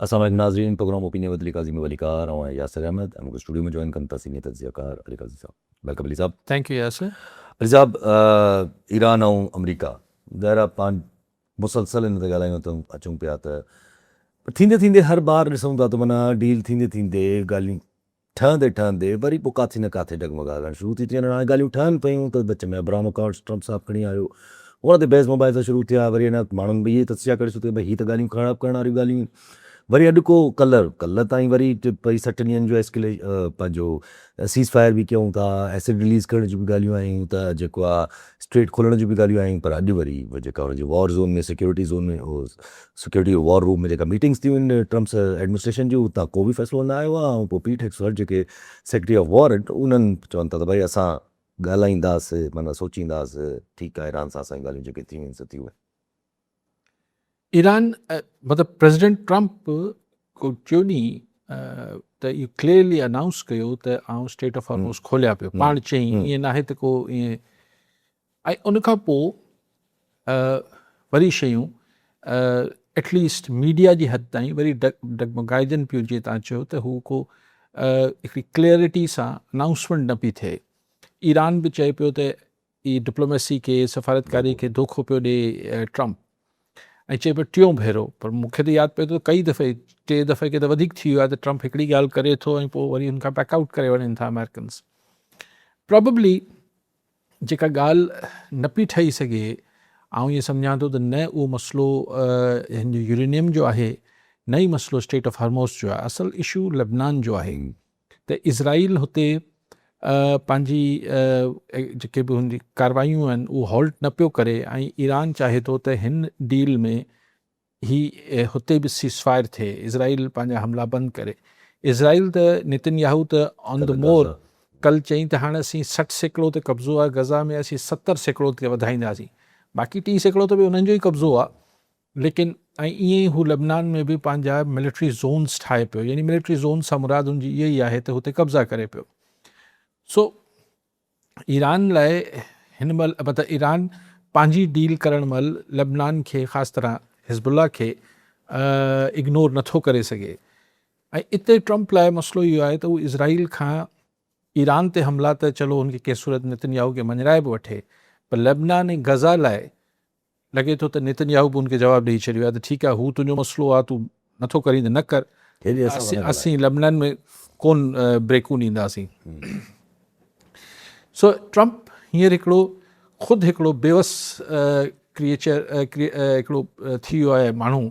अस्सलाम नाज़रीन, programme opinion with Ali Kazim वलीकार और यासिर अहमद हमको स्टूडियो में ज्वाइन करता सीनियर तज्ज़ियाकार अली काज़ी साहब। वेलकम अली साहब। Thank you Yasir. अली साहब, ईरान ऐं अमरीका ज़ाहिर आहे पाण मुसलसल हिन ते ॻाल्हायूं था अचूं पिया त थींदे थींदे हर बार ॾिसूं था त माना डील थींदे थींदे ॻाल्हियूं ठहंदे वरी पोइ काथे न काथे डगमगाइण शुरू थी थियनि। हाणे ॻाल्हियूं ठहनि पियूं त विच में अब्राहम अकाउंट्स ट्रम्प साहब खणी आयो, उन ते बहस मुबाहिसा सां शुरू थिया। वरी अञा माण्हुनि बि इहे तस्या करे छॾियो भई हीअ त ॻाल्हियूं ख़राबु करण वारियूं ॻाल्हियूं। वरी अॼु को कल्ह ताईं वरी भई 60 ॾींहंनि जो पंहिंजो सीज़ फायर बि कयूं था, एसिड रिलीज़ करण जूं बि ॻाल्हियूं आयूं त जेको आहे स्ट्रेट खोलण जूं बि ॻाल्हियूं आयूं। पर अॼु वरी जेका हुनजी वॉर ज़ोन में सिक्योरिटी ज़ोन में सिक्योरिटी वॉर रूम में जेका मीटिंग्स थी आहिनि ट्रम्प्स एडमिनिस्ट्रेशन जूं, उतां को बि फ़ैसिलो न आयो आहे। ऐं पोइ पीठ हेक्सवर्थ जेके सेक्रेटरी ऑफ वॉर आहिनि उन्हनि चवनि था त भई असां ॻाल्हाईंदासीं, माना सोचींदासीं, ठीकु आहे ईरान सां असांजी ॻाल्हियूं जेके थी वयूं थी उहे। ईरान मतिलबु प्रेसिडेंट ट्रम्प को चयो नी त इहो क्लियरली अनाउंस कयो त आउं स्टेट ऑफ हॉर्मोज़ खोलिया पियो, पाण चयईं, ईअं नाहे त को ईअं। ऐं उन खां पोइ वरी शयूं एटलीस्ट मीडिया जी हद ताईं वरी डगमगाइजनि पियूं। जीअं तव्हां चयो त हू को हिकिड़ी क्लियरिटी सां अनाउंसमेंट न पई थिए। ईरान बि चए पियो त ई डिप्लोमेसी खे, सफ़ारतकारी खे धोखो पियो ॾिए ट्रम्प, ऐं चए पियो टियों भेरो। पर मूंखे त यादि पियो थो कई दफ़े, 3 दफ़े के त वधीक थी वियो आहे त ट्रम्प हिकिड़ी ॻाल्हि करे थो ऐं पोइ वरी हुनखां बैकआउट करे वञनि था अमेरिकन्स। प्रॉबेबली जेका ॻाल्हि न पई ठही सघे, आउं ईअं सम्झां थो त न उहो मसइलो हिन जो यूरेनियम जो आहे, न ई मसइलो स्टेट ऑफ हॉर्मोज़ जो आहे। असल इशू लेबनान जो आहे त इज़राइल हुते पंहिंजी जेके बि हुनजी कारवायूं आहिनि उहो हॉल्ट न पियो करे। ऐं ईरान चाहे थो त हिन डील में ही हुते बि सीज़फायर थिए, इज़राइल पंहिंजा हमला बंदि करे। इज़राइल त नेतन्याहू त ऑन द मोर कल चई त हाणे असीं 60% ते कब्ज़ो आहे गज़ा में, असीं 70% ते वधाईंदासीं, बाक़ी 30% त बि उन्हनि जो ई कब्ज़ो आहे। लेकिन ऐं ईअं ई हू लेबनान में बि पंहिंजा मिलिट्री ज़ोन्स ठाहे पियो, यानी मिलिट्री ज़ोन सां मुराद हुनजी इहा ई आहे त हुते कब्ज़ा करे पियो। सो ईरान लाइ हिन महिल मतिलबु ईरान पंहिंजी डील करण महिल लेबनान खे, ख़ासि तरह हिज़बुल्ला खे इग्नोर नथो करे सघे। ऐं इते ट्रम्प लाइ मसइलो इहो आहे त उहो इज़राइल खां ईरान ते हमला त चलो हुनखे कंहिं सूरत नेतन्याहू खे मञराए बि वठे, पर लेबनान ऐं गज़ा लाइ लॻे थो त नेतन्याहू बि हुनखे जवाबु ॾेई छॾियो आहे त ठीकु आहे, हू तुंहिंजो मसइलो आहे, तूं नथो करीं त न कर, असीं लेबनान में कोन ब्रेकूं ॾींदासीं। सो ट्रम्प हींअर हिकिड़ो ख़ुदि हिकिड़ो बेवस हिकिड़ो थी वियो आहे माण्हू,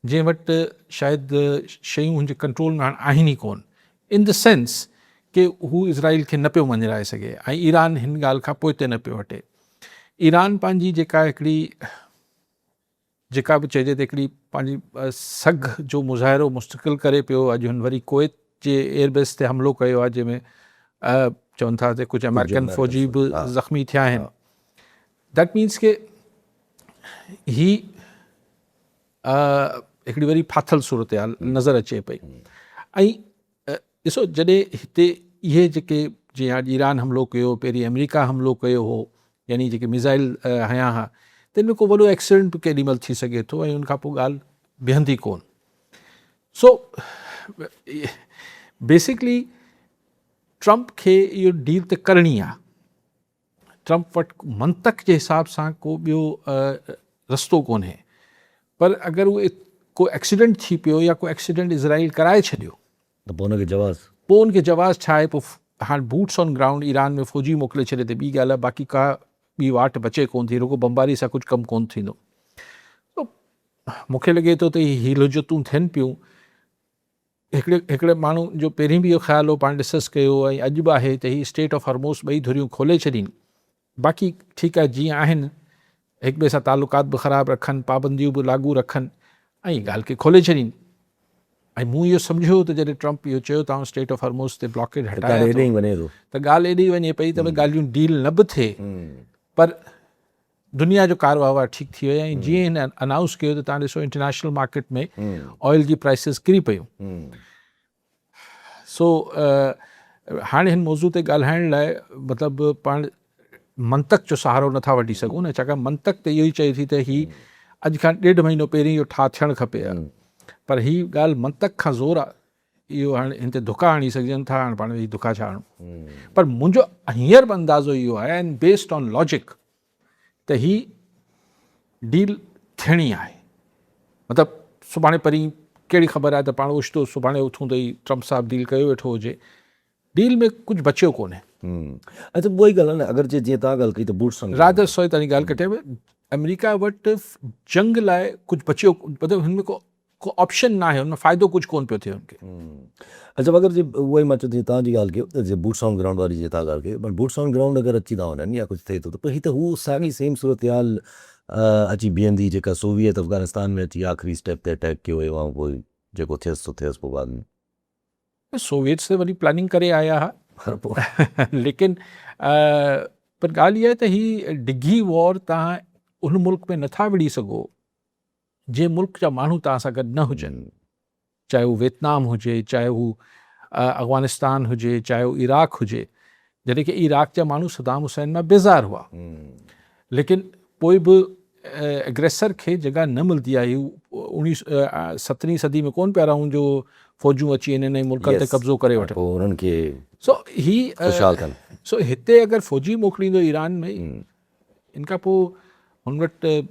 जंहिं वटि शायदि शयूं हुनजे कंट्रोल में हाणे आहिनि ई कोन, इन द सेंस कि हू इज़राइल खे न पियो मञराए सघे ऐं ईरान हिन ॻाल्हि खां पोइ ते न पियो हटे। ईरान पंहिंजी जेका हिकिड़ी जेका बि चइजे त हिकिड़ी पंहिंजी सघ जो मुज़ाहिरो मुस्तक़िल करे पियो। अॼु हुन वरी कुवैत जे एयरबेस ते हमिलो कयो आहे, जंहिंमें चवनि था त कुझु अमेरिकन फ़ौजी बि ज़ख़्मी थिया आहिनि। दैट मीन्स के ही हिकिड़ी वरी फाथल सूरत हाल नज़र अचे पई। ऐं ॾिसो, जॾहिं हिते इहे जेके जीअं अॼु ईरान हमिलो कयो, पहिरीं अमेरिका हमिलो कयो हो, यानी जेके मिज़ाइल हया हुआ, त हिन में को वॾो एक्सीडेंट बि केॾी महिल थी सघे थो ऐं उनखां पोइ ॻाल्हि बीहंदी कोन। सो बेसिकली ट्रम्प खे इहो डील त करणी आहे। ट्रम्प वटि मंतक जे हिसाब सां को ॿियो रस्तो कोन्हे। पर अगरि उहे को एक्सीडेंट थी पियो या को एक्सीडेंट इज़राइल कराए छॾियो त पोइ उनखे जवाज़ छा आहे। पोइ हाणे बूट्स ऑन ग्राउंड ईरान में फ़ौजी मोकिले छॾे त ॿी ॻाल्हि आहे, बाक़ी का ॿी वाट बचे कोन थी, रुगो बमबारी सां कुझु कमु कोन थींदो। त मूंखे लॻे थो त हीअ लुजतूं थियनि पियूं। हिकिड़े माण्हू जो पहिरीं बि इहो ख़्यालु हो, पाण डिस्कस कयो ऐं अॼु बि आहे, त हीअ स्टेट ऑफ हॉर्मोज़ ॿई धुरियूं खोले छॾीनि, बाक़ी ठीकु आहे जीअं आहिनि, हिक ॿिए सां तालुकात बि ख़राबु रखनि, पाबंदियूं बि लागू रखनि ऐं ॻाल्हि खे खोले छॾीनि। ऐं मूं इहो सम्झो त जॾहिं ट्रम्प इहो चयो त स्टेट ऑफ हॉर्मोज़ ते ब्लॉकेड हटाए त ॻाल्हि एॾी वञे पई त ॻाल्हियूं डील न बि थिए, पर दुनिया जो कार वहिंवार ठीकु थी वियो। ऐं जीअं हिन अनाउंस कयो त तव्हां ॾिसो इंटरनेशनल मार्केट में ऑयल जी प्राइसिस किरी पियूं। सो हाणे हिन मौज़ू ते ॻाल्हाइण लाइ मतिलबु पाण मंतक जो सहारो नथा वठी सघूं न, छाकाणि मंतक त इहो ई चए थी त ही अॼु खां 1.5 महीनो पहिरीं इहो ठाह थियणु खपे। पर ही ॻाल्हि मंतक खां ज़ोर आहे, इहो हाणे हिन ते धुका हणी सघजनि था, हाणे पाण ही धुका छा हणूं। पर मुंहिंजो हींअर बि अंदाज़ो इहो आहे एंड बेस्ड ऑन लॉजिक त ही डील थियणी आहे। मतिलबु सुभाणे परीं कहिड़ी ख़बर आहे त पाण ओचितो सुभाणे उथूं त ई ट्रम्प साहिबु डील कयो वेठो हुजे, डील में कुझु बचियो कोन्हे। अच्छा उहा ई ॻाल्हि आहे न, अगरि जीअं तव्हां ॻाल्हि कई त बूट्स ऑन राधा सोए ताईं ॻाल्हि कटियव, अमेरिका वटि जंग लाइ कुझु बचियो, मतिलबु हिन में को ऑप्शन न आहे, हुन में फ़ाइदो कुझु कोन पियो थिए हुनखे। अच्छा अगरि जे उहा ई मां चयो तव्हांजी ॻाल्हि कयो त जे बूट्स ऑन ग्राउंड वारी जे तव्हां ॻाल्हि कयो, पर बूट्स ऑन ग्राउंड अगरि अची था वञनि या कुझु थिए थो त पोइ ही त हू साॻी सेम सूरत हाल अची बीहंदी जेका सोवियत अफ़गानिस्तान में अची आख़िरी स्टेप ते अटैक कयो हुयो ऐं पोइ जेको थियसि तो थियसि पोइ बाद में सोवियट्स ते वरी प्लानिंग करे आया पर पोइ हुआ लेकिन पर ॻाल्हि इहा आहे त ही डिघी वॉर तव्हां उन मुल्क में नथा विड़ी सघो जे मुल्क जा माण्हू तव्हां सां गॾु न हुजनि, चाहे हू वियतनाम हुजे, चाहे हू अफ़गानिस्तान हुजे, चाहे हू इराक हुजे। जॾहिं कि इराक जा माण्हू सदाम हुसैन मां बेज़ार हुआ, लेकिन पोइ बि एग्रेसर खे जॻह न मिलंदी आहे। 17वीं सदी में कोन पिया रहूं जो फ़ौजूं अची हिन मुल्कनि ते कब्ज़ो करे वठनि, पोइ उन्हनि खे सो हिते अगरि फ़ौजी मोकिलींदो ईरान में, इन खां पोइ हुन वटि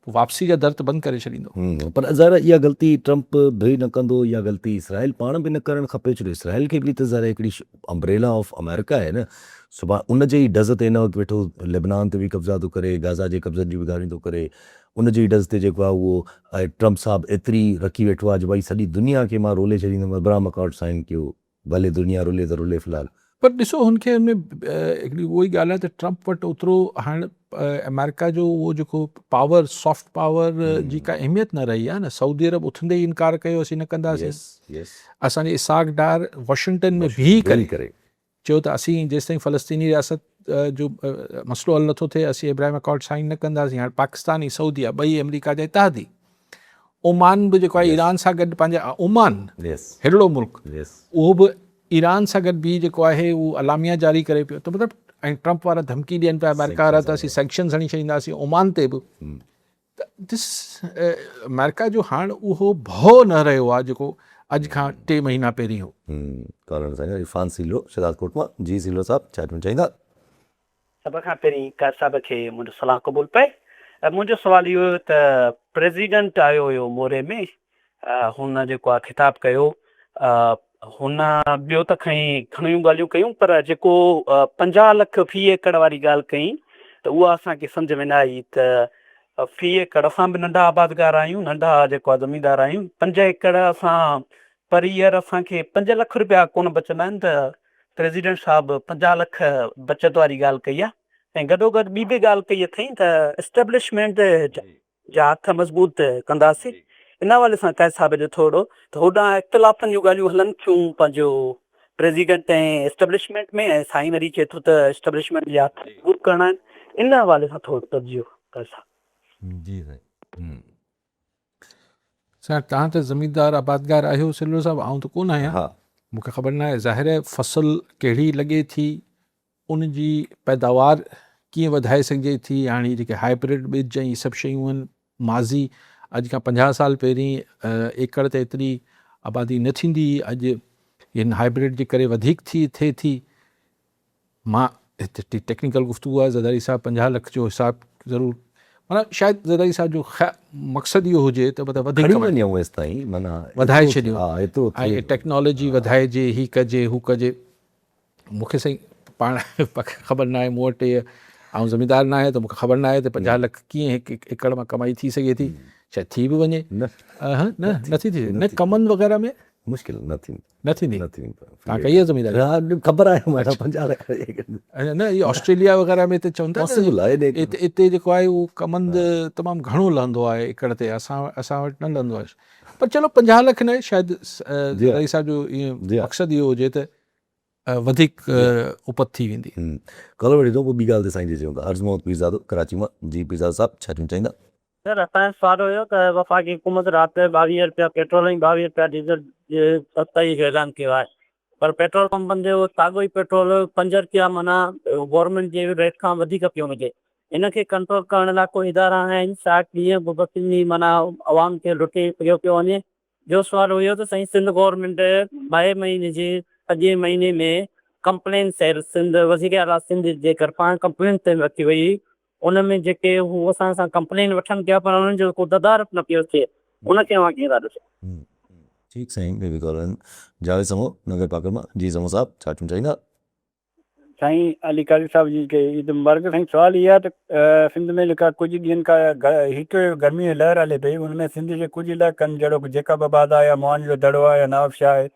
वापसी जा दर बंदि करे छॾींदो। पर ज़ाहिर इहा ग़लती ट्रम्प बि न कंदो, इहा ग़लती इसराइल पाण बि न करणु खपे, छो इसराइल खे बि त ज़ाहिर हिकिड़ी अम्ब्रेला ऑफ अमेरिका आहे न। सुभाणे उन जे ई डज़ ते हिन वक़्तु वेठो लेबनान ते बि कब्ज़ा थो करे, गाज़ा जे कब्ज़नि जी बि ॻाल्हियूं थो करे, उन जे ई डज़ ते जेको आहे उहो ट्रम्प साहिबु एतिरी रखी वेठो आहे जो भई सॼी दुनिया खे मां रोले छॾींदुमि, अब्राहम अकॉर्ड साइन कयो, भले दुनिया रोले त रोले फ़िलहाल। पर ॾिसो हुनखे हुन में हिकिड़ी उहो ई ॻाल्हि आहे त ट्रम्प वटि ओतिरो हाणे अमेरिका जो उहो जेको पावर, सॉफ्ट पावर जी का अहमियत न रही आहे न। सऊदी अरब उथंदे ई इनकार कयो, असीं न कंदासीं। असांजे इसाक डार वॉशिंगटन में बीह करे चयो त असीं जेसिताईं फ़लस्तीनी रियासत जो मसइलो हल नथो थिए असीं इब्राहिम अकॉर्ड साइन न कंदासीं। हाणे पाकिस्तान ऐं सऊदी आहे ॿई अमेरिका जा इतिहादी। ओमान बि जेको आहे ईरान सां गॾु पंहिंजा, ओमान हेड़ो मुल्क उहो बि ईरान सां गॾु बि जेको आहे उहो अलामिया जारी करे पियो। त मतिलबु ऐं ट्रम्प वारा धमकी ॾियनि पिया अमेरिका वारा त असीं सैंक्शन्स हणी छॾींदासीं ओमान ते बि। त दिस अमेरिका जो हाणे उहो भउ न रहियो आहे जेको अॼु खां 3 महीना पहिरीं हो। कॉलर साईं इरफान सीलो शहदादकोट मां। जी सीलो साहब छा चवणु चाहींदा? सभ खां पहिरीं क़ैद साहिब खे मुंहिंजो सलाह क़बूल पए। मुंहिंजो सुवालु इहो हुयो त प्रेसिडेंट आयो हुयो मोरे में, हुन जेको आहे ख़िताबु कयो, हुन ॿियो त घणियूं ॻाल्हियूं कयूं, पर जेको 50 लख फ़ी एकड़ वारी ॻाल्हि कई त उहा असांखे सम्झ में न आई। त फ़ी एकड़, असां बि नंढा आबादगार आहियूं, नंढा जेको आहे ज़मीनदार आहियूं, 5 एकड़ असां पर ईयर असांखे 5 लख रुपया कोन बचंदा आहिनि। त प्रेसिडेंट साहिबु 50 लख बचत वारी ॻाल्हि कई आहे, ऐं गॾोगॾु ॿी बि ॻाल्हि कई अथई त एस्टेब्लिशमेंट जा हथ मज़बूत कंदासीं। इन हवाले सां क़ैद साहिब जो थोरो त होॾां इख़्तिलाफ़नि जूं ॻाल्हियूं हलनि थियूं पंहिंजो प्रेसिडेंट ऐं एस्टेब्लिशमेंट में, ऐं साईं वरी चए थो त एस्टेब्लिशमेंट जा हथ मज़बूत करणा आहिनि। इन हवाले सां थोरो तवजो क़ैद साहिब। जी साईं। साईं तव्हां त ज़मीनदार आबादगार आहियो सिल्वर साहिबु, आऊं त कोन आहियां, मूंखे ख़बर न आहे। ज़ाहिर आहे फ़सुलु कहिड़ी लॻे थी, उन जी पैदावार कीअं वधाए सघिजे थी। हाणे जेके हाइब्रिड ॿिज ऐं सभु शयूं आहिनि, माज़ी अॼु खां 50 साल पहिरीं एकड़ ते एतिरी आबादी न थींदी, अॼु हिन हाइब्रिड जे करे वधीक थिए थी। मां हिते टेक्निकल गुफ़्तगू आहे, ज़रदारी साहिबु 50 लख जो हिसाबु ज़रूरु, माना शायदि ज़रदारी साहिब जो मक़सदु इहो हुजे त वधीक वधाए छॾियो ऐं टेक्नोलॉजी वधाइजे, ही कजे हू कजे। मूंखे साईं पाण ख़बर न आहे, मूं वटि ऐं ज़मीनदार न आहे त मूंखे ख़बर न आहे त 50 लख कीअं हिकु एकड़ मां कमाई थी सघे थी। शायदि थी बि वञे, नथी थी न कमनि वग़ैरह में मुश्किल न थींदी। तव्हां कई आहे ज़मीनदारी? ख़बर आहे 50 लख न, इहे ऑस्ट्रेलिया वग़ैरह में त चवनि था हिते जेको आहे उहो कमंद तमामु घणो लहंदो आहे एकड़ ते, असां वटि न लहंदो आहे। पर चलो 50 लख न, शायदि ज़रदारी साहिब जो इहो मक़सदु इहो हुजे त वधीक उपत थी वेंदी। कल वठी थो पोइ ॿी ॻाल्हि ते साईं जी चऊं था। अर्ज़ मोहम्मद पीरज़ादो कराची मां। जी पीरज़ादो साहिबु छा चवणु चाहींदा? सर असांजो सुवालु हुयो त वफ़ाक़ी हुकूमत राति 22 रुपया पेट्रोल ऐं 22 रुपया डीज़ल जे सख़्ताई जो ऐलान कयो आहे, पर पेट्रोल पंपनि जो साॻियो ई पेट्रोल 5 रुपया माना गवर्नमेंट जे रेट खां वधीक पियो मिले। इनखे कंट्रोल करण लाइ कोई इदारा आहिनि छा? कीअं माना आवाम खे लुटे पियो वञे जो सुवाल हुयो त साईं सिंध गवर्नमेंट बाए महीने जे अॻे महीने में कंप्लेन सेल सिंध वज़ीर आला सिंध जे तरफ़ां कंप्लेन सेल रखी वई हुई। उन में जेके हू असां सां कंप्लेन वठनि पिया पर उन्हनि जो को तदारक न पियो थिए, उनखे अव्हां कीअं था ॾिसो? ठीकु साईं, बेबी कॉलन जावेद समो नगर पाकर मां। जी समो साहब छा चवणु चाहींदा? साईं अली कारी साहब जी के ईद मुबारक। साईं सवाल इहा आहे त सिंध में जेका कुझु ॾींहंनि खां हिकु गर्मी जी लहर हले पई, हुन में सिंध जे कुझु इलाइक़नि जहिड़ो जेकाबाद आहे या मोहन जो दड़ो आहे या नवाबशाह आहे,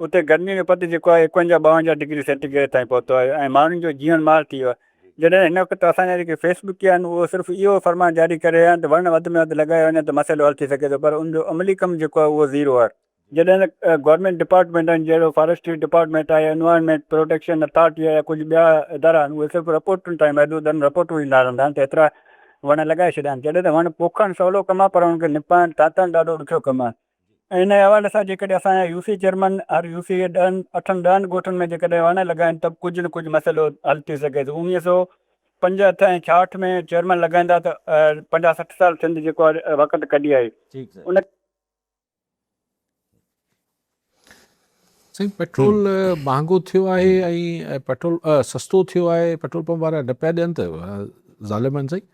उते गर्मी जो पद जेको आहे 51-52 डिग्री सेंटीग्रेड ताईं पहुतो आहे ऐं माण्हुनि जो जीवन मार थी वियो आहे। जॾहिं हिन वक़्तु असांजा जेके फेसबुकिया आहिनि उहो सिर्फ़ु इहो फरमान जारी करे रहिया आहिनि त वण वधि में वधि लॻाए वञे त मसइलो हल थी सघे थो, पर उनजो अमली कमु जेको आहे उहो ज़ीरो आहे। जॾहिं गवर्नमेंट डिपार्टमेंट आहिनि जहिड़ो फॉरेस्ट्री डिपार्टमेंट आहे, एनवायरमेंट प्रोटेक्शन अथॉरिटी आहे या कुझु ॿिया इदारा आहिनि, उहे सिर्फ़ु रिपोर्टुनि ताईं महदूद रिपोर्टूं ईंदा रहंदा आहिनि त एतिरा वण लॻाए छॾिया आहिनि। जॾहिं त वण पोखणु सवलो कमु आहे पर हुनखे निपाइणु तातणु ॾाढो ॾुखियो कमु आहे। ऐं इन हवाले सां जेकॾहिं असांजा यूसी चेयरमैन हर यूसी जे 8-10 ॻोठनि में जेकॾहिं वण लॻाइनि त कुझु न कुझु मसइलो हल थी सघे थो। 1965 ऐं 66 में चेयरमैन लॻाईंदा त 50-60 साल सिंध जेको आहे वक़्तु कढी आई। उन साईं पेट्रोल महांगो थियो आहे ऐं पेट्रोल सस्तो थियो आहे, पेट्रोल पंप वारा न पिया ॾियनि त ज़ालिमनि साईं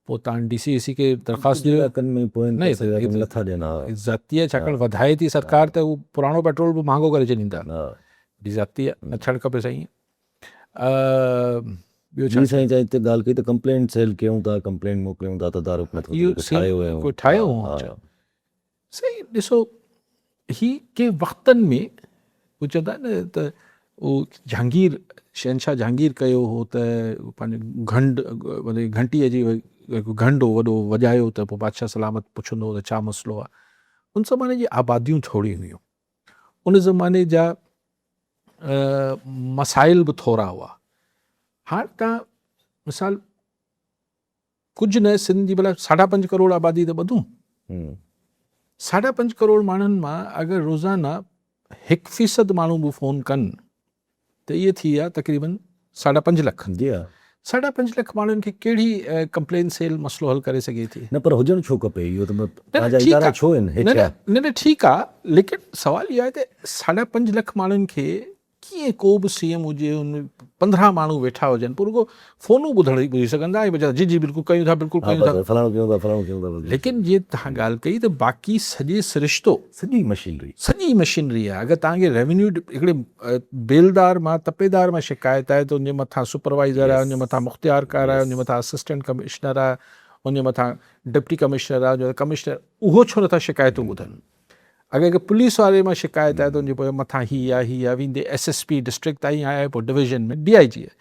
पोइ तव्हां DC खे दरख़्वास्त ॾियो। में नथा ॾियनि। ज़ाती छाकाणि वधाए थी सरकार त उहो पुराणो पेट्रोल बि महांगो करे छॾींदा। ज़ाती न थियणु खपे साईं। ॿियो छा साईं हिते ॻाल्हि कई त कंप्लेंट सेल कयूं था, कंप्लेंट मोकिलियूं था, तदारुक नथो थिए, कोई ठाहियो साईं। ॾिसो ही के वक़्तनि में उहो चवंदा आहिनि न त उहो जहांगीर शहनशाह जहांगीर कयो हो त पंहिंजे घंटीअ जी घंट वॾो वॼायो त पोइ बादशाह सलामत पुछंदो त छा मसइलो आहे। उन ज़माने जी आबादियूं थोरी हुयूं, उन ज़माने जा मसाइल बि थोरा हुआ। हाणे तव्हां मिसाल कुझु न सिंध जी भला 5.5 करोड़ आबादी त ॿधूं, 5.5 करोड़ माण्हुनि मां अगरि रोज़ाना 1% माण्हू बि फ़ोन कनि त इहे थी विया तक़रीबन 5.5 लख। 5.5 लख माण्हुनि खे कहिड़ी कंप्लेन सेल मसइलो हल करे सघे थी? न पर हुजणु छो खपे इहो त छो आहिनि? न ठीकु आहे, लेकिन सुवाल इहो आहे त 5.5 लख माण्हुनि खे कीअं को बि CM हुजे, उन 15 माण्हू वेठा हुजनि, पोइ रुगो फ़ोनूं ॿुधी सघंदा वीचारा, जी जी बिल्कुलु कयूं था, बिल्कुलु कयूं था। लेकिन जीअं तव्हां ॻाल्हि कई त बाक़ी सॼे सिरिश्तो सॼी मशीनरी आहे। अगरि तव्हांखे रेवेन्यू हिकिड़े बेलदार मां तपेदार मां शिकायत आहे त उनजे मथां सुपरवाइज़र आहे, उनजे मथां मुख़्तियारकार आहे, उनजे मथां असिस्टेंट कमिश्नर आहे, उनजे मथां डिप्टी कमिश्नर आहे, कमिश्नर, उहो छो नथा शिकायतूं ॿुधनि? अगरि पुलिस वारे मां शिकायत आहे त उनजे पोइ मथां हीअ आहे वेंदे SSP डिस्ट्रिक्ट ताईं आहे, पोइ डिवीज़न में DIG आहे।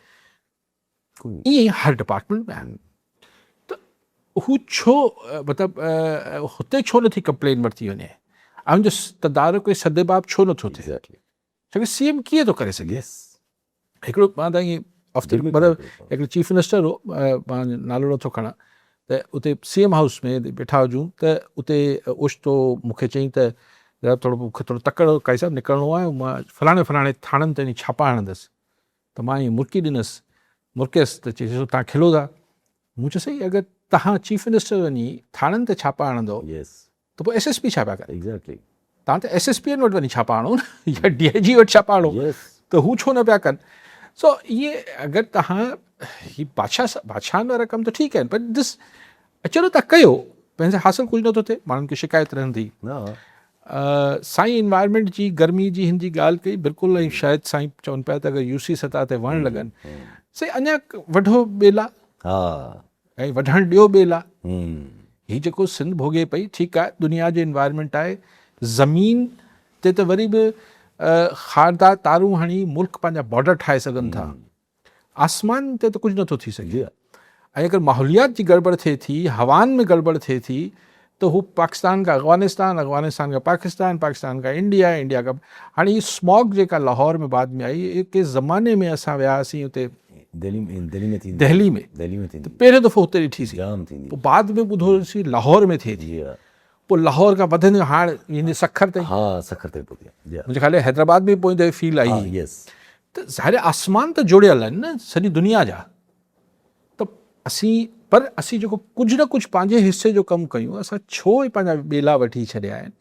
ईअं हर डिपार्टमेंट में आहिनि त हू छो मतिलबु हुते छो नथी कंप्लेन वरिती वञे ऐं हुनजो तदारुक सदेबाब छो नथो थिए? छोकी CM कीअं थो करे सघे? हिकिड़ो मां तव्हांखे मतिलबु हिकिड़ो चीफ मिनिस्टर हो, मां नालो नथो खणा, त उते CM हाउस में वेठा हुजूं त उते ओचितो मूंखे चयईं त मूंखे थोरो तकड़ो काई साहिबु निकिरणो आहे, मां फलाणे थाणनि ते छापा हणंदसि। त मां ईअं मुर्की ॾिनसि, मुर्कियसि त चई तव्हां खिलो था। मूं चयो सही, अगरि तव्हां चीफ मिनिस्टर वञी थाणनि ते छापा हणंदो त पोइ SSP छा पिया करे? तव्हां त SSP वटि वञी छापा हणो न, या DIG वटि छापा हणो, त हू छो न पिया कनि? सो इहे अगरि तव्हां ही बादशाहनि वारा कमु त ठीकु आहिनि, पर चलो तव्हां कयो, पंहिंजे हासिल कुझु नथो थिए, माण्हुनि खे शिकायत रहंदी। साईं इन्वायरमेंट जी गर्मी जी हिन जी ॻाल्हि कई बिल्कुलु, ऐं शायदि साईं चवनि पिया त अगरि UC सतह ते वण लॻनि, साईं अञा वढो ॿेला ऐं वढणु ॾियो ॿेला। हीउ जेको सिंध भोॻे पई, ठीकु आहे, दुनिया जो इन्वायरमेंट आहे, ज़मीन ते त वरी बि खारदार तारूं हणी मुल्क पंहिंजा बॉर्डर ठाहे सघनि था, आसमान ते त कुझु नथो थी सघे। ऐं अगरि माहौलियात जी गड़बड़ थिए थी, हवाउनि में गड़बड़ थिए थी, त हू पाकिस्तान खां अफ़गानिस्तान, अफ़गानिस्तान खां पाकिस्तान, पाकिस्तान खां इंडिया, इंडिया खां हाणे हीअ स्मॉग जेका लाहौर में बाद में आई, के ज़माने में असां वियासीं उते दिल्ली में त पहिरियों दफ़ो हुते ॾिठीसीं, पोइ बाद में ॿुधोसीं लाहौर में थिए थी, पोइ लाहौर खां वधंदे हाणे ईंदे सखर ताईं, मुंहिंजे ख़्याल हैदराबाद में पोइ फील आई। त ज़ाहिर आसमान त जुड़ियल आहिनि न सॼी दुनिया जा, त असीं जेको कुझु न कुझु पंहिंजे हिसे जो कमु कयूं, असां छो ई पंहिंजा ॿेला वठी छॾिया आहिनि?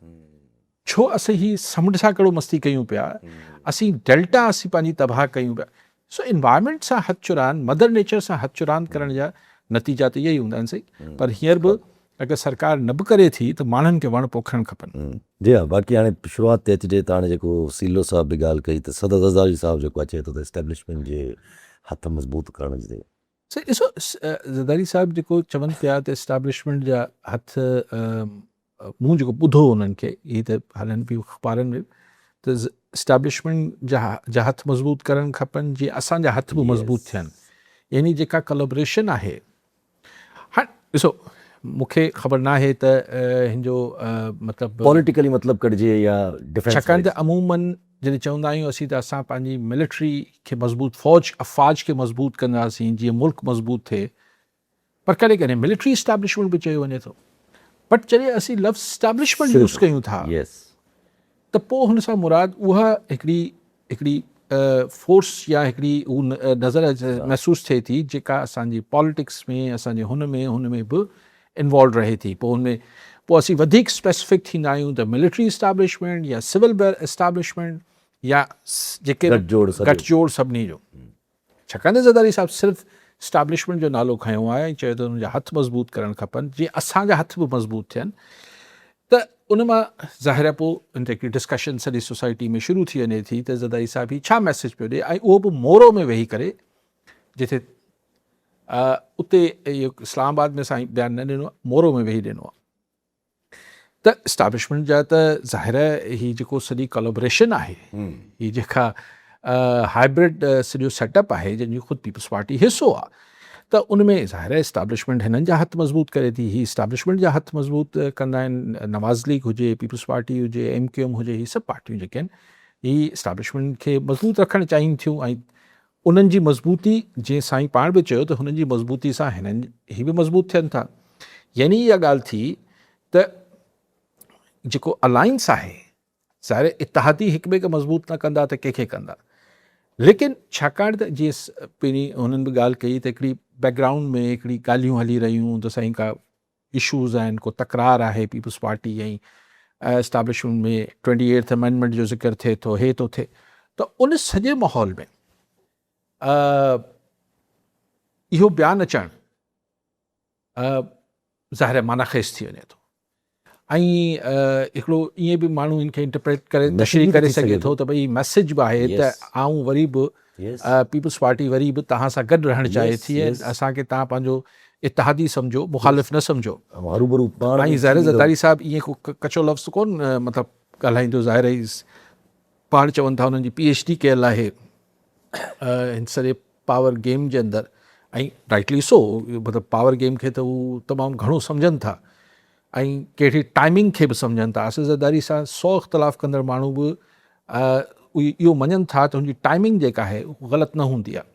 छो असीं ही समुंड सां कहिड़ो मस्ती कयूं पिया, असीं डेल्टा असीं पंहिंजी तबाह कयूं पिया। सो इन्वायरमेंट सां हथ चुरान, मदर नेचर सां हथ चुरान करण जा नतीजा त इहे ई हूंदा आहिनि सही। पर हींअर बि अगरि सरकार न बि करे थी त माण्हुनि खे वण पोखणु खपनि। जी हा, बाक़ी हाणे शुरूआति ते अचिजे त हाणे जेको सीलो साहब बि ॻाल्हि कई त सदर ज़रदारी साहब जेको अचे थो त एस्टेब्लिशमेंट जे हथ मज़बूत करण जे सही ॾिसो, ज़रदारी साहिब जेको चवनि पिया त एस्टेब्लिशमेंट जा हथ, मूं जेको ॿुधो उन्हनि खे, इहे त हलनि पियूं अख़बारनि में, त एस्टेब्लिशमेंट जा हथ मज़बूत करणु खपनि जीअं असांजा हथ बि मज़बूत थियनि। यानी जेका कोलैबोरेशन आहे, हाणे ॾिसो मूंखे ख़बर न आहे त हिनजो मतिलबु पॉलिटिकली मतिलबु कढिजे या डिफेंस, छाकाणि त अमूमन जॾहिं चवंदा आहियूं असीं त असां पंहिंजी मिलिट्री खे मज़बूत, फ़ौज अफ़वाज खे मज़बूत कंदासीं जीअं मुल्क मज़बूत थिए, पर कॾहिं कॾहिं मिलिट्री इस्टेब्लिशमेंट बि चयो वञे थो। बट जॾहिं असीं लफ़्ज़ इस्टेब्लिशमेंट यूज़ कयूं था त पोइ हुन सां मुराद उहा हिकिड़ी फोर्स या हिकिड़ी नज़र महसूसु थिए थी जेका असांजी पॉलिटिक्स में, असांजे हुन में बि इन्वॉल्व रहे थी। पोइ हुन में पोइ असीं वधीक स्पेसिफिक थींदा आहियूं त मिलिट्री इस्टेब्लिशमेंट या सिविल इस्टेब्लिशमेंट या जेके गठजोड़ सभिनी जो। छाकाणि त ज़रदारी साहिबु सिर्फ़ु इस्टेब्लिशमेंट जो नालो खयों आहे ऐं चयो त हुनजा हथ मज़बूत करणु खपनि जीअं असांजा हथ बि मज़बूत थियनि। त उन मां ज़ाहिर आहे पोइ हिन ते हिकिड़ी डिस्कशन सॼी सोसाइटी में शुरू थी वञे थी त ज़रदारी साहिबु ही छा मैसेज पियो ॾिए, ऐं उहो बि मोरो में वेही करे, जिथे उते इहो इस्लामाबाद में साईं बयानु न ॾिनो आहे, मोरो में वेही ॾिनो आहे। त इस्टेब्लिशमेंट जा त ज़ाहिर आहे ही जेको सॼी कोलैबोरेशन आहे, ही जेका हाइब्रिड सॼो सेटअप आहे जंहिंजी ख़ुदि पीपल्स पार्टी हिसो आहे, त उन में ज़ाहिर आहे इस्टेब्लिशमेंट हिननि जा हथ मज़बूत करे थी। ही इस्टेब्लिशमेंट जा हथ मज़बूत कंदा आहिनि। नवाज़ लीग हुजे, पीपल्स पार्टी हुजे, MQM हुजे, ही सभु पार्टियूं जेके आहिनि ही इस्टेब्लिशमेंट खे मज़बूत रखणु चाहिनि थियूं। ऐं उन्हनि जी मज़बूती, जीअं साईं पाण बि चयो, त हुननि जी मज़बूती सां हिननि ही बि मज़बूत थियनि था। यानी इहा ॻाल्हि थी त जेको अलाइंस आहे, ज़ाहिर इतिहादी हिक ॿिए खे मज़बूत न कंदा त कंहिंखे कंदा। लेकिन छाकाणि त जीअं पहिरीं हुननि बि ॻाल्हि कई त हिकिड़ी बैकग्राउंड में हिकिड़ी ॻाल्हियूं हली रहियूं त साईं का इशूज़ आहिनि, को तकरार आहे पीपल्स पार्टी ऐं एस्टेब्लिशमेंट में 28th अमेंडमेंट जो ज़िक्र थिए थो, हे थो थिए, त उन सॼे माहौल में इहो बयानु अचणु ज़ाहिर माना ख़ेज़ थी वञे थो। ऐं हिकिड़ो ईअं बि माण्हू इनखे इंटरप्रेट करे तशरीह करे सघे थो त भई मैसेज बि आहे त आऊं वरी बि पीपल्स पार्टी वरी बि तव्हां सां गॾु रहणु चाहे थी, असांखे तव्हां पंहिंजो इतिहादी सम्झो, मुखालिफ़ न सम्झो। ऐं ज़ाहिर ज़रदारी साहिबु ईअं को कचो लफ़्ज़ कोन मतिलबु ॻाल्हाईंदो, ज़ाहिर ई पाण चवनि था हुननि जी PhD कयल आहे हिन सॼे पावर गेम जे अंदरि, ऐं राइटली सो, मतिलबु पावर गेम खे त उहो तमामु घणो सम्झनि था ऐं कहिड़ी टाइमिंग खे बि सम्झनि था। असर ज़रदारी सां 100 इख़्तिलाफ़ कंदड़ माण्हू बि इहो मञनि था त हुनजी टाइमिंग जेका आहे उहा ग़लति न हूंदी आहे।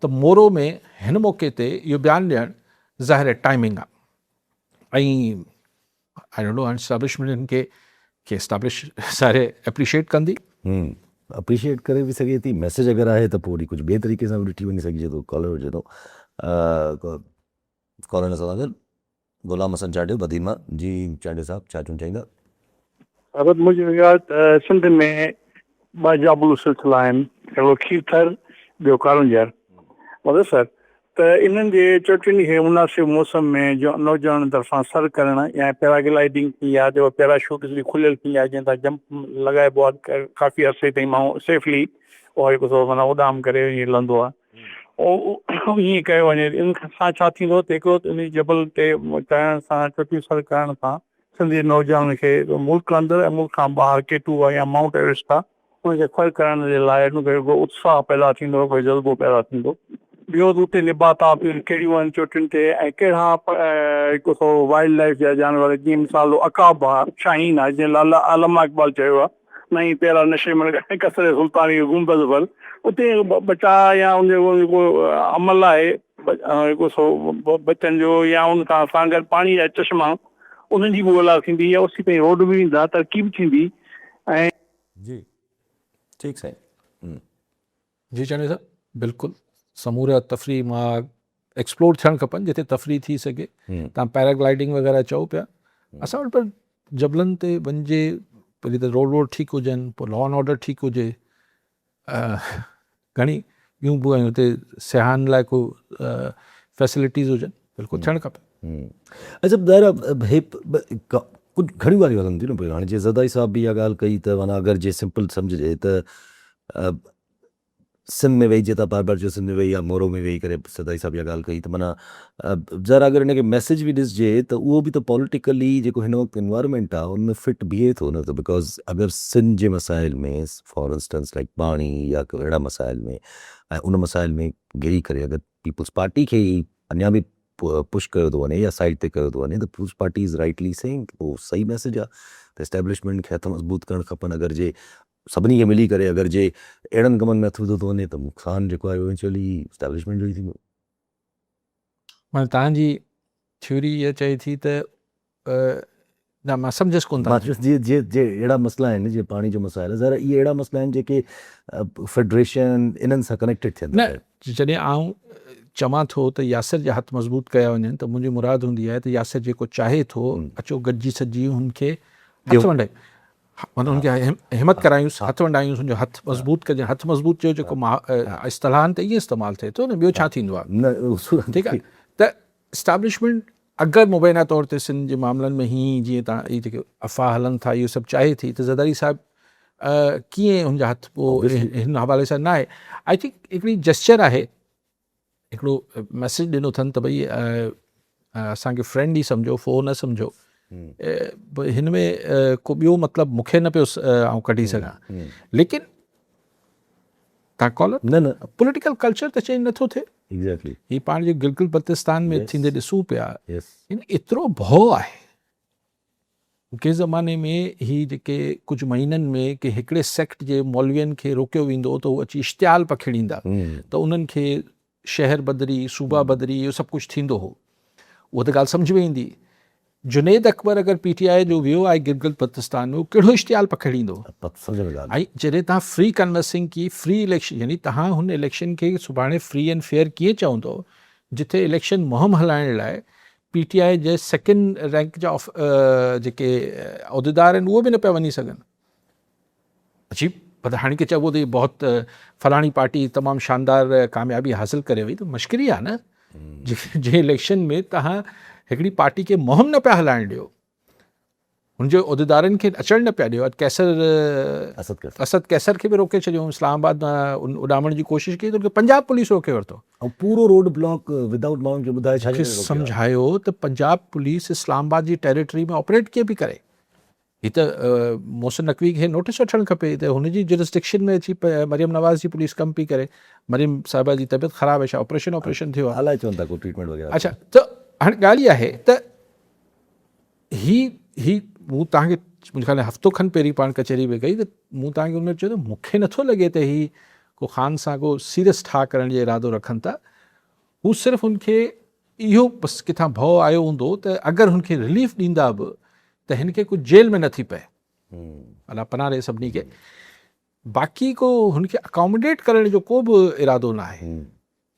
त मोरो में हिन मौक़े ते इहो बयानु ॾियणु ज़ाहिर टाइमिंग आहे। ऐं आई डोंट नो एस्टेब्लिशमेंट खे एस्टेब्लिश सारे एप्रिशिएट कंदी, अप्रिशिएट करे बि सघे थी। मैसेज अगरि आहे त पोइ वरी कुझु ॿिए तरीक़े सां बि ॾिठी वञी सघिजे थो। कॉलर हुजे थो, कॉलर सां गॾु गुलाम हसन चांडियो बदीमा जी। चांडियो साहब छा चवणु चाहींदा? अब मुंहिंजी ॻाल्हि सिंध में 2 जाबुल सिलसिला आहिनि, हिकिड़ो खीरथर, ॿियो कारुंजर। मतिलबु सर त इन्हनि जे चोटियुनि खे मुनासिब मौसम में जो नौजवान तरफ़ां सर करणु या पैराग्लाइडिंग थी आहे, जो पैराशूट जी खुलियल थी आहे जंहिं तां जंप लॻाइबो आहे काफ़ी अरसे ताईं माण्हू सेफली उहो हिकु माना उॾाम करे ईअं लहंदो आहे, ईअं कयो वञे। इन सां छा थींदो त हिकिड़ो इन जबल ते चढ़ण सां, चोटियूं सर करण सां सिंधी नौजवान खे मुल्क अंदरि ऐं मुल्क खां ॿाहिरि केटू आहे या माउंट एवरेस्ट आहे उनखे खर करण जे लाइ उनखे उत्साह पैदा थींदो, कोई जज़्बो पैदा थींदो। ॿियो त उते निबाता कहिड़ियूं आहिनि चोटियुनि ते ऐं कहिड़ा हिकु वाइल्ड लाइफ जा जानवर, जीअं मिसाल अकाब आहे, शाहीन आहे, जीअं लाला अलामा इक़बाल चयो आहे, नई पैरा नशे में कसरे सुल्तानी गुंबद पर उते बचा या उन जेको अमल आहे हिकु बचनि जो या उन खां सां गॾु पाणी जा चश्मा, उन्हनि जी बि ॻोल्हा थींदी या उसी ताईं रोड बि वेंदा, तरक़ीब थींदी। ऐं जी ठीकु साईं। जी चांडियो साहब, बिल्कुलु समूरा तफ़री मां एक्सप्लोर थियणु खपनि जिते तफ़री थी सघे। तव्हां पैराग्लाइडिंग वग़ैरह चओ पिया, असां वटि पर जबलनि ते वञिजे, पहिरीं त रोड ठीकु हुजनि, पोइ लॉ एंड ऑर्डर ठीकु हुजे, घणी ॿियूं बि आहिनि हुते सियाहनि लाइ को फैसिलिटीज़ हुजनि, बिल्कुलु थियणु खपे। अच्छा ॿुधायो कुझु घणियूं ॻाल्हियूं हलनि थियूं न पियूं। हाणे जीअं ज़रदारी साहब बि इहा ॻाल्हि कई त माना अगरि जे सिंपल सम्झिजे त सिंध में वेही जीअं बार बार जो सिंध में वेही या मोरो में वेही करे ज़रदारी साहब इहा ॻाल्हि कई त माना ज़रा अगरि हिनखे मैसेज बि ॾिसिजे त उहो बि त पॉलिटिकली जेको हिन वक़्तु इन्वायरमेंट आहे उनमें फिट बीहे थो न, त बिकॉज़ अगरि सिंध जे मसाइल में फॉर इंस्टेंस लाइक पाणी या अहिड़ा मसाइल में ऐं उन मसाइल में घिरी करे अगरि पीपल्स पार्टी खे ई अञा बि पुश कयो थो वञे या साइड ते कयो थो वञे त Peoples Party is rightly saying उहो सही मैसेज आहे त एस्टेब्लिशमेंट खे हथ मज़बूत करणु खपनि। अगरि जे सभिनी खे मिली करे अगरि जे अहिड़नि कमनि में हथु विधो थो वञे त नुक़सानु जेको आहे इवेंचुअली एस्टेब्लिशमेंट जो ई थींदो। माना तव्हांजी थ्योरी इहा चए थी त न मां सम्झसि कोन था। जे अहिड़ा मसइला आहिनि जीअं पाणी जो मसइलो आहे, ज़रा इहे अहिड़ा मसइला आहिनि जेके फेडरेशन इन्हनि सां कनेक्टेड थियनि। न जॾहिं आउं चवां थो त यासिर जा हथ मज़बूत कया वञनि त मुंहिंजी मुराद हूंदी आहे त यासिर जेको चाहे थो अचो गॾिजी सॼी हुनखे हथु वंडायूं, माना हुनखे हिमत करायूंसि, हथु वंडायूंसि, हुनजो हथु मज़बूत कजे। हथु मज़बूत जो जेको इस्तिलाहनि त ईअं इस्तेमालु थिए थो न, ॿियो छा थींदो आहे? ठीकु आहे त इस्टेब्लिशमेंट अगरि मुबैना तौर ते सिंध जे मामलनि में हीअं जीअं तव्हां इहे जेके अफ़वाह हलनि था इहो सभु चाहे थी त ज़रदारी साहिबु कीअं हुनजा हथु पोइ हिन हवाले सां न आहे। आई थिंक हिकिड़ी जेस्चर आहे, हिकिड़ो मैसेज ॾिनो अथनि त भई असांखे फ्रेंड ई सम्झो, फो न सम्झो। हिन में को ॿियो मतिलबु मूंखे न पियो आउं कढी सघां, लेकिन तव्हां कॉलर न पॉलिटिकल कल्चर त चेंज नथो थिए। एग्जैक्टली ही पाण जे गिलगित बल्तिस्तान में थींदे ॾिसूं पिया, हिन एतिरो भउ आहे। कंहिं ज़माने में ही जेके कुझु महीननि में कि हिकिड़े सेक्ट जे मौलवियुनि खे रोकियो वेंदो त उहे अची इश्तिहाल पखिड़ींदा त उन्हनि खे शहर बदिरी, सूबा बदिरी, इहो सभु कुझु थींदो हो। उहा त ॻाल्हि सम्झ में ईंदी। जुनेद अकबर अगरि PTI जो वियो आहे गिलगित बल्तिस्तान में, उहो कहिड़ो इश्तिहाल पखिड़ींदो? ऐं जॾहिं तव्हां फ्री कन्वर्सिंग की फ्री इलेक्शन, यानी तव्हां हुन इलेक्शन खे सुभाणे फ्री एंड फेयर कीअं चवंदो जिथे इलेक्शन मुहिम हलाइण लाइ PTI जे सेकेंड रैंक जा जेके उहिदेदार आहिनि उहे बि न पिया वञी सघनि। अजीब। पर हाणे के चइबो त इहे बहुत फलाणी पार्टी तमामु शानदार कामयाबी हासिल करे वई, त मश्करी आहे न। जंहिं इलेक्शन में तव्हां हिकिड़ी पार्टी खे मुहिम न पिया हलाइण ॾियो, हुनजे उहिदेदारनि खे अचणु न पिया ॾियो। असद कैसर खे बि रोके छॾियो, इस्लामाबाद उॾामण जी कोशिशि कई त उनखे पंजाब पुलिस रोके वरितो ऐं पूरो रोड ब्लॉक विदाउट माण्हुनि खे ॿुधाए छा सम्झायो त पंजाब पुलिस इस्लामाबाद जी टेरिटरी में ऑपरेट कीअं पई करे। ही त मोहसिन नकवी खे नोटिस वठणु खपे त हुनजी जुरिस्डिक्शन में अची मरियम नवाज़ जी पुलिस कमु पई करे। मरियम साहिबा जी तबियत ख़राबु आहे, छा ऑपरेशन थियो आहे, अलाए चवनि था को ट्रीटमेंट वग़ैरह। अच्छा, त हाणे ॻाल्हि इहा आहे त ही मूं तव्हांखे मुंहिंजे ख़्याल हफ़्तो खनि पहिरीं पाण कचहरी में कई त मूं तव्हांखे हुन में चयो त मूंखे नथो लॻे त ही को ख़ान सां को सीरियस ठा करण जो इरादो रखनि था। हू सिर्फ़ु हुनखे इहो बसि किथां भउ आयो हूंदो त अगरि हुनखे रिलीफ ॾींदा बि त हिनखे कुझु जेल में न थी पए, अलाह पनाह ॾे सभिनी खे। बाक़ी को हुनखे अकोमोडेट करण जो को बि इरादो न आहे,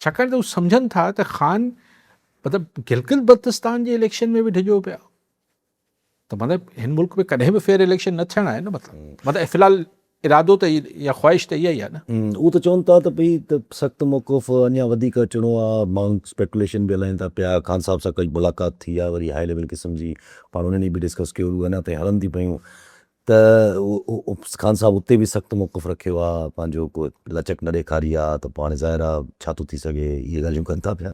छाकाणि त हू सम्झनि था त ख़ान मतिलबु गिलगित बल्तिस्तान जे इलेक्शन में बि डिॼो पिया, त मतिलबु हिन मुल्क में कॾहिं बि फेयर इलेक्शन न थियणा आहिनि न। मतिलबु फ़िलहाल इरादो त या ख़्वाहिश त इहा ई आहे न। उहो त चवनि था त भई त सख़्तु मौक़ुफ़ अञा वधीक अचिणो आहे। माण्हू स्पेकुलेशन बि हलाइनि था पिया, ख़ान साहब सां काई मुलाक़ात थी आहे वरी हाई लेवल क़िस्म जी, पाण उन्हनि बि डिस्कस कयो, अञा ताईं हलनि थी पियूं। त ख़ान साहब उते बि सख़्तु मौक़ुफ़ रखियो आहे, पंहिंजो को लचक न ॾेखारी आहे, त पाण ज़ाहिर आहे छा थो थी सघे, इहे ॻाल्हियूं कनि था पिया।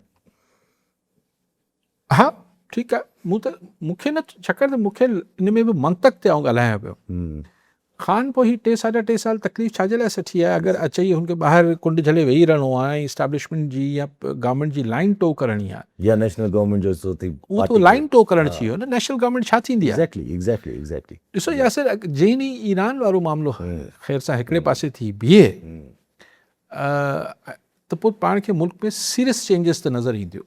हा ठीकु आहे, मूंखे न, छाकाणि त मूंखे इन में बि मंतक ते आउं ॻाल्हायां पियो। ख़ान पोइ ही 3 साल तकलीफ़ छाजे लाइ सठी आहे? अगरि अचे हुनखे ॿाहिरि कुंड झले वेही रहणो आहे, इस्टेब्लिशमेंट जी या गवर्नमेंट जी लाइन टो करणी आहे, या नेशनल गवर्नमेंट जो उहो त लाइन टो करणु थी वियो न। नेशनल गवर्नमेंट छा थींदी आहे? एग्ज़ैक्टली ॾिसो यासिर, जंहिं ॾींहुं ईरान वारो मामिलो ख़ैर सां हिकिड़े पासे थी बीहे त पोइ पाण खे मुल्क में सीरियस चेंजिस त नज़र ईंदियूं।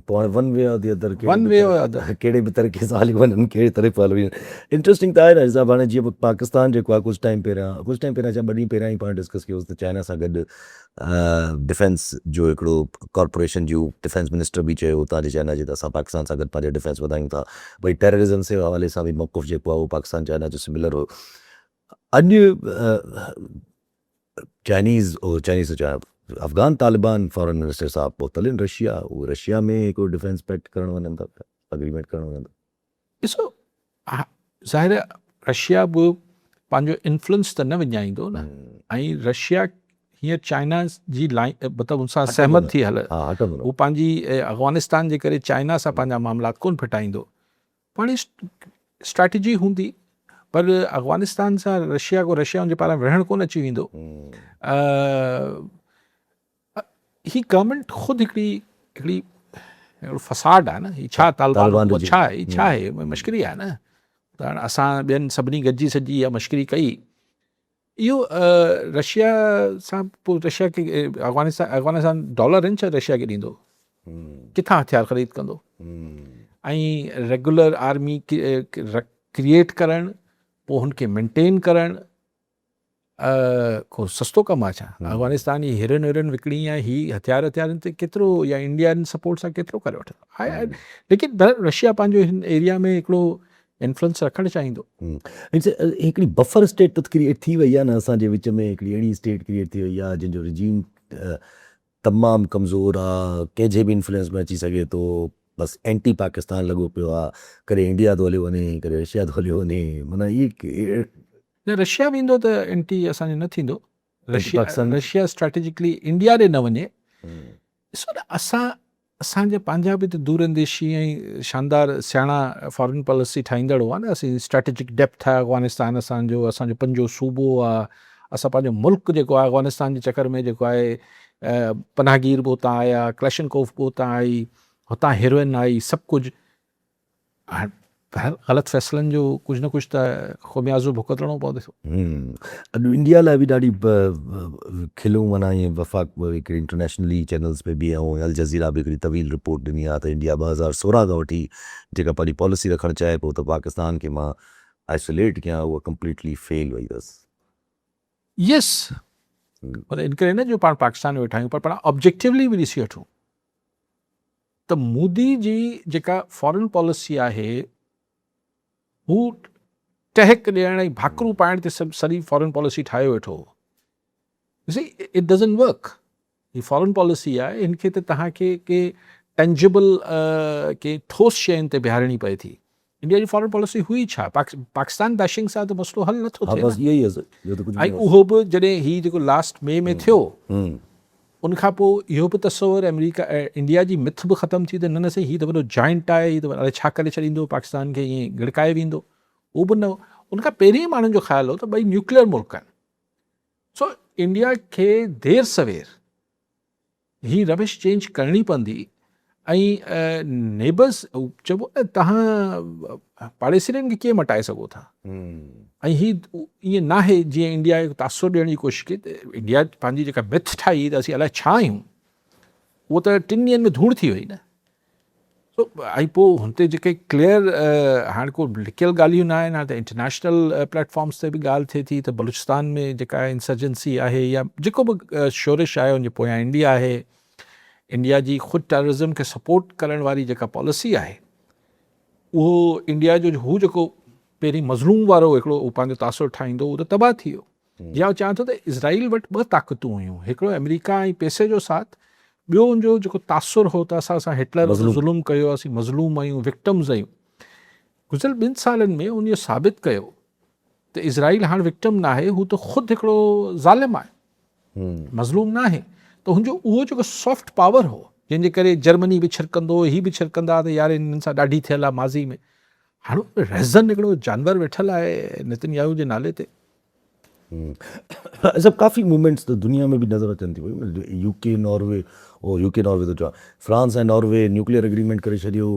पोइ वन वे और दी अदर कहिड़े बि तरीक़े सां हली वञनि, कहिड़े तरफ़ हली वञनि। इंट्रस्टिंग त आहे न हिसाब। हाणे जीअं पाकिस्तान जेको आहे कुझु टाइम पहिरियां छा 2 ॾींहं पहिरियां ई पाण डिस्कस कयोसीं त चाइना सां गॾु डिफेंस जो हिकिड़ो कॉर्पोरेशन जो डिफेंस मिनिस्टर बि चयो हुतां जे चाइना जे, त असां पाकिस्तान सां गॾु पंहिंजो डिफेंस वधायूं था। भई टेररिज़म जे हवाले सां बि मौक़ुफ़ जेको आहे उहो पाकिस्तान चाइना जो सिमिलर हो। अॼु चाइनीज़ जो चवां अफ़गान तालिबान फॉरेन मिनिस्टर साहब पहुतल आहिनि रशिया, उहे रशिया में हिकिड़ो डिफेंस पैक्ट करणु वञनि था, अग्रीमेंट करणु वञनि था। ॾिसो ज़ाहिर आहे रशिया बि पंहिंजो इन्फ्लुएंस त न विञाईंदो न, ऐं रशिया हींअर चाइना जी लाइन मतिलबु हुन सां सहमत थी हले, हा हटंदो हू पंहिंजी अफ़गानिस्तान जे करे चाइना सां पंहिंजा मामलात कोन फिटाईंदो, पाण स्ट्रैटेजी हूंदी, पर अफ़गानिस्तान सां रशिया हुनजे पारां विढ़णु कोन अची वेंदो। ही गवर्नमेंट ख़ुदि हिकिड़ो फसाड आहे न, ही छा तालिबान छा आहे, ही छा आहे, मश्करी आहे न। त हाणे असां ॿियनि सभिनी गॾिजी सॼी इहा मश्करी कई, इहो रशिया सां पोइ रशिया खे अफ़गानिस्तान डॉलर आहिनि छा रशिया खे ॾींदो, किथां हथियार ख़रीद कंदो, ऐं रेगुलर आर्मी क्रिएट करणु, पोइ हुनखे मेंटेन करणु को सस्तो कमु आहे छा? अफ़गानिस्तान जी हिरन विकिणी आहे, ही हथियारनि ते केतिरो या इंडियन सपोर्ट सां केतिरो करे वठंदो आहे, लेकिन रशिया पंहिंजो हिन एरिया में हिकिड़ो इन्फ्लुएंस रखणु चाहींदो। हिकिड़ी बफर स्टेट त क्रिएट थी वई आहे न असांजे विच में, हिकिड़ी अहिड़ी स्टेट क्रिएट थी वई आहे जंहिंजो रिजीम तमामु कमज़ोर आहे, कंहिंजे बि इन्फ्लुएंस में अची सघे थो, बसि एंटी पाकिस्तान लॻो पियो आहे, कॾहिं इंडिया थो हलियो वञे, कॾहिं रशिया थो हलियो वञे, माना इहे न रशिया वेंदो त एंटी असांजो न थींदो, रशिया स्ट्रेटेजिकली इंडिया ॾे न वञे। ॾिसो न असांजा पंहिंजा बि त दूरंदेशी ऐं शानदार सियाणा फॉरेन पॉलिसी ठाहींदड़ हुआ न, असीं स्ट्रेटेजिक डेप्थ आहे अफ़गानिस्तान असांजो पंजो सूबो आहे, असां पंहिंजो मुल्क जेको आहे अफ़गानिस्तान जे चकर में जेको आहे पनाहगीर बि हुतां आया, क्लैशनकोफ बि हुतां आई, हुतां हीरोइन आई, सभु कुझु। ग़लति फ़ैसिलनि जो कुझु न कुझु त ख़ुमियाज़ो भुगतणो पवंदो। अॼु इंडिया लाइ बि ॾाढी खिलूं माना ईअं वफ़ाक़ हिकिड़ी इंटरनेशनली चैनल्स पे बि, ऐं अल जज़ीरा बि हिकिड़ी तवील रिपोर्ट ॾिनी आहे त इंडिया 2016 खां वठी जेका पंहिंजी पॉलिसी रखणु चाहे पियो त पाकिस्तान खे मां आइसोलेट कयां, उहा कंप्लीटली फेल वई अथसि। यस, पर इन करे न जो पाण पाकिस्तान में वेठा आहियूं, पर पाण ऑब्जेक्टिवली बि ॾिसी वठूं त मोदी जी जेका फॉरेन पॉलिसी आहे हू टहक ॾियण ऐं भाकरू पाइण ते सभु सॼी फॉरेन पॉलिसी ठाहे वेठो। It doesn't work. ही फॉरेन पॉलिसी आहे, हिनखे त तव्हांखे के टेंजिबल के ठोस शयुनि ते बिहारणी पए थी। इंडिया जी फॉरेन पॉलिसी हुई छा? पाकिस्तान बैशिंग सां त मसइलो हल नथो थिए, ऐं उहो बि जॾहिं ही जेको लास्ट मई में थियो उनखां पोइ इहो बि तस्वुरु अमेरिका इंडिया जी मिथ बि ख़तमु थी त न सही हीउ त वॾो जॉइंट आहे, हीउ त अलाए छा करे छॾींदो पाकिस्तान खे, ईअं गिड़काए वेंदो, उहो बि न हो। उनखां पहिरीं माण्हुनि जो ख़्यालु हो त ॿई न्यूक्लियर मुल्क आहिनि, सो इंडिया खे देर सवेर ही रविश चेंज करणी पवंदी। ऐं नेबर्स चइबो न तव्हां पाड़ेसिरनि खे कीअं मटाए सघो था, ऐं हीउ ईअं न आहे जीअं इंडिया खे तासुर ॾियण जी कोशिशि कई त इंडिया पंहिंजी जेका मिथ ठाही त असीं अलाए छा आहियूं, उहो त 3 ॾींहंनि में धूड़ थी वई न। सो ऐं पोइ हुन ते जेके क्लियर हाणे को लिकियल ॻाल्हियूं न आहिनि, हाणे त इंटरनेशनल प्लेटफॉर्म्स ते बि ॻाल्हि थिए थी त बलूचिस्तान में जेका इंसर्जेंसी आहे या जेको बि शोरिश आहे उनजे पोयां इंडिया आहे, इंडिया जी ख़ुदि टेररिज़म खे सपोर्ट करण वारी जेका पॉलिसी आहे उहो इंडिया जो हू जेको पहिरीं मज़लूम वारो हिकिड़ो पंहिंजो तासुर ठाहींदो उहो त तबाह थी वियो। या चवां थो त इज़राइल वटि 2 ताक़तूं हुयूं, हिकिड़ो अमेरिका ऐं पैसे जो साथ, ॿियो उनजो जेको तासुर हो त असां हिटलर ज़ुल्म कयो, असीं मज़लूम आहियूं, विक्टिम्स आहियूं। गुज़िरियल 2 सालनि में उन साबित कयो त इज़राइल हाणे विक्टिम न आहे, हू त ख़ुदि हिकिड़ो ज़ालिम आहे, मज़लूम न आहे। त हुनजो उहो जेको सॉफ्ट पावर हो जंहिंजे करे जर्मनी बि छिरकंदो, ही बि छिरकंदा त यार हिननि सां ॾाढी थियल आहे माज़ी में, हाणे रेज़न हिकिड़ो जानवर वेठल आहे नेतन्याहू जे नाले ते। सभु काफ़ी मूवमेंट्स त दुनिया में बि नज़र अचनि थियूं। यूके नॉर्वे थो चवां, फ्रांस ऐं नॉर्वे न्यूक्लियर एग्रीमेंट करे छॾियो,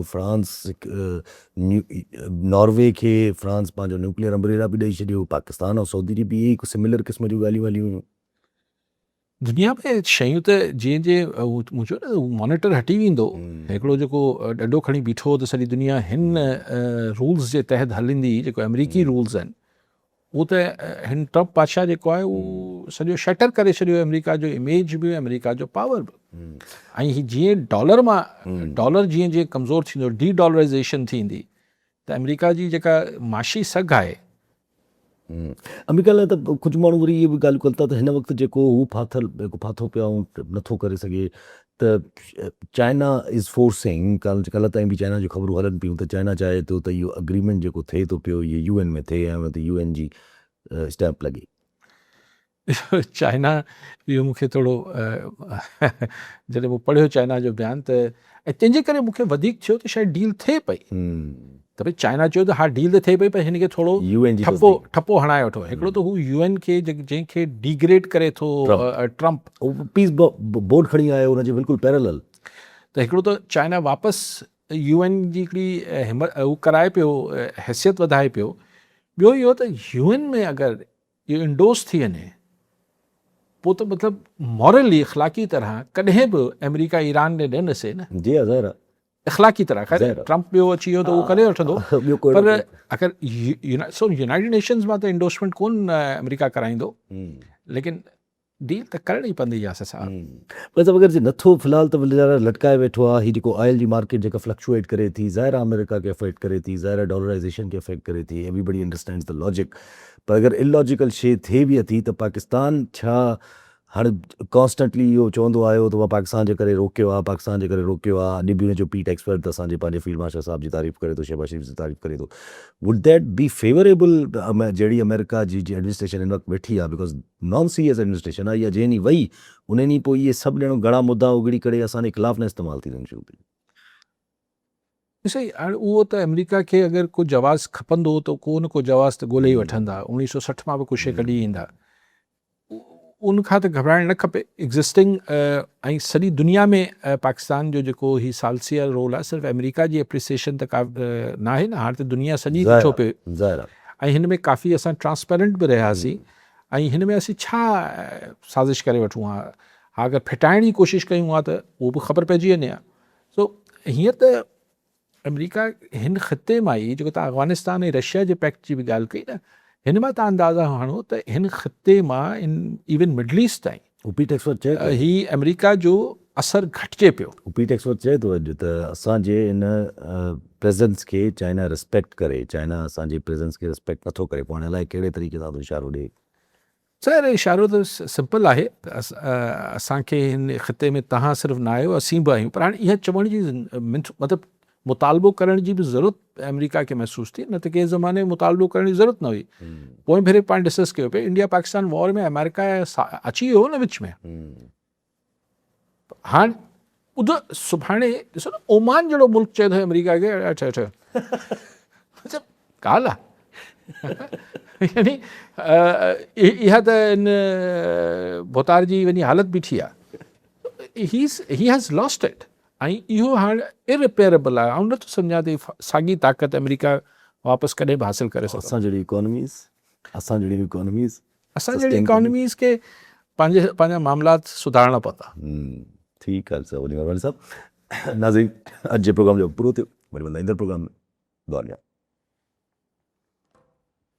नॉर्वे खे फ्रांस पंहिंजो न्यूक्लियर अम्ब्रेला बि ॾेई छॾियो, पाकिस्तान ऐं सऊदी बि इहे सिमिलर क़िस्म जूं ॻाल्हियूं हलियूं हुयूं। दुनिया में शयूं त जीअं जीअं मुंहिंजो न मॉनिटर हटी वेंदो, हिकिड़ो जेको ॾंडो खणी बीठो त सॼी दुनिया हिन रूल्स जे तहत हलंदी, जेको अमेरिकी रूल्स आहिनि, उहो त हिन ट्रम्प बादशाह जेको आहे उहो सॼो शटर करे छॾियो, अमेरिका जो इमेज बि, अमेरिका जो पावर बि। ऐं हीअ जीअं डॉलर जीअं जीअं कमज़ोर थींदो, डी डॉलराइज़ेशन थींदी, त अमेरिका जी जेका माशी सघ आहे अमेरिका लाइ त कुझु माण्हू वरी इहे बि ॻाल्हि कनि था त हिन वक़्तु जेको हू फाथो पियो ऐं नथो करे सघे त चाइना इज़ फोर्सिंग, कल्ह ताईं बि चाइना जूं ख़बरूं हलनि पियूं त चाइना चाहे थो त इहो अग्रीमेंट जेको थिए थो पियो इहे UN में थिए ऐं त UN जी स्टैम्प लॻे। चाइना इहो मूंखे थोरो जॾहिं मूं पढ़ियो चाइना जो बयानु त ऐं तंहिंजे करे मूंखे वधीक थियो त शायदि डील थिए पई त भई चाइना चयो त हा डील त थिए पई पर हिन खे थोरो UN जी ठपो हणाए वठो। हिकिड़ो त हू UN खे जंहिंखे डिग्रेड करे थो ट्रम्प पीस बोर्ड खणी आयो हुनजे बिल्कुलु पैरेलल, त हिकिड़ो त चाइना वापसि UN जी हिकिड़ी हू कराए पियो, हैसियत वधाए पियो। ॿियो इहो त UN में अगरि इहो इंडोस थी वञे पोइ त मतिलबु मॉरली इख़लाक़ी तरह कॾहिं बि अमेरिका ईरान ॾे न ॾिसे न। जी ज़ाहिर आहे इख़लाक़ी तरह ख़ैर ट्रम्प ॿियो अची वियो त उहो करे वठंदो पर अगरि यूनाइटेड नेशंस मां त इंडोसमेंट कोन अमेरिका कराईंदो, लेकिन डील त करणी पवंदी आहे असां। बसि अगरि जे नथो फ़िलहालु त वीचारा लटकाए वेठो आहे। हीअ जेको ऑयल जी मार्केट जेका फ्लक्चुएट करे थी, ज़ाहिर आहे अमेरिका खे अफेक्ट करे थी, ज़ाहिर आहे डॉलराइज़ेशन खे अफेक्ट करे थी, एवरीबडी अंडरस्टैंड्स द लॉजिक। पर अगरि इलॉजिकल शइ थिए बि थी त पाकिस्तान छा हाणे कॉन्स्टेंटली इहो चवंदो आयो त उहा पाकिस्तान जे करे रोकियो आहे, पाकिस्तान जे करे रोकियो आहे। अॼु बि हुनजो पीट एक्सपर्ट असांजे पंहिंजे फील्ड मार्शल साहब जी तारीफ़ करे थो, शहबाज शरीफ़ जी तारीफ़ करे थो। वुड दैट बी फेवरेबल जहिड़ी अमेरिका जी एडमिनिस्ट्रेशन हिन वक़्तु वेठी आहे, बिकॉज नॉन सीरियस एडमिनिस्ट्रेशन आहे इहा, जंहिं ॾींहुं वई उन ॾींहुं पोइ इहे सभु ॼणो घणा मुद्दा उगड़ी करे असांजे ख़िलाफ़ु न इस्तेमालु थी वञनि शुरू थी। ॾिसई हाणे उहो त अमेरिका खे अगरि को जवाज़ खपंदो त को न को जवाज़ त ॻोल्हे ई वठंदा। 1960 मां बि कुझु कढी ईंदा, उनखां त घबराइणु न खपे। एग्ज़िस्टिंग ऐं सॼी दुनिया में पाकिस्तान जो जेको ही सालसिया रोल आहे सिर्फ़ु अमेरिका जी एप्रिसिएशन त न आहे न, हाणे त दुनिया सॼी ॾिठो पियो ऐं हिन में काफ़ी असां ट्रांसपेरेंट बि रहियासीं ऐं हिन में असीं छा साज़िश करे वठूं हा अगरि फिटाइण जी कोशिशि कयूं हा त उहो बि ख़बर पइजी वञे हा। सो हीअं त अमेरिका हिन ख़िते मां ई जेको तव्हां अफ़गानिस्तान ऐं रशिया जे पैक्ट जी बि ॻाल्हि कई न, हिन मां तव्हां अंदाज़ा हणो त हिन ख़िते मां इवन मिडल ईस्ट ताईं ही अमेरिका जो असरु घटिजे पियो। पीट एक्सपर्ट चए थो अॼु त असांजे इन प्रेज़ेंस खे चाइना रिस्पेक्ट करे, चाइना असांजे प्रेज़ेंस खे रिस्पेक्ट नथो करे। पोइ हाणे अलाए कहिड़े तरीक़े सां इशारो ॾिए। सर इशारो त सिंपल आहे, असांखे हिन ख़िते में तव्हां सिर्फ़ु न आहियो, असीं बि आहियूं। पर हाणे इहा चवण जी मतिलबु मुतालबो करण जी बि ज़रूरत अमेरिका खे महसूस थी, न त कंहिं ज़माने में मुतालबो करण जी ज़रूरत न हुई। पोइ भेरे पाण डिस्कस कयो पियो इंडिया पाकिस्तान वॉर में अमेरिका अची वियो न विच में। हाणे ॿुधो सुभाणे ॾिसो न ओमान जहिड़ो मुल्क चए थो अमेरिका खे अच्छा ॻाल्हि आहे यानी इहा त इन भोतार जी वञी हालत बीठी आहे। ही हैज़ लॉस्ट इट ऐं इहो हाणे इरिपेरेबल आहे। ऐं नथो सम्झां त साॻी ताक़त अमेरिका वापसि कॾहिं बि हासिलु करे सघो। असां जहिड़ी इकोनॉमीज़ खे पंहिंजा मामलात सुधारणा पवंदा। ठीकु आहे सर, वॾी महिरबानी साहब। नाज़रीन, अॼु जे प्रोग्राम जो पूरो थियो, वरी ईंदड़ प्रोग्राम में दुआ ॾियां।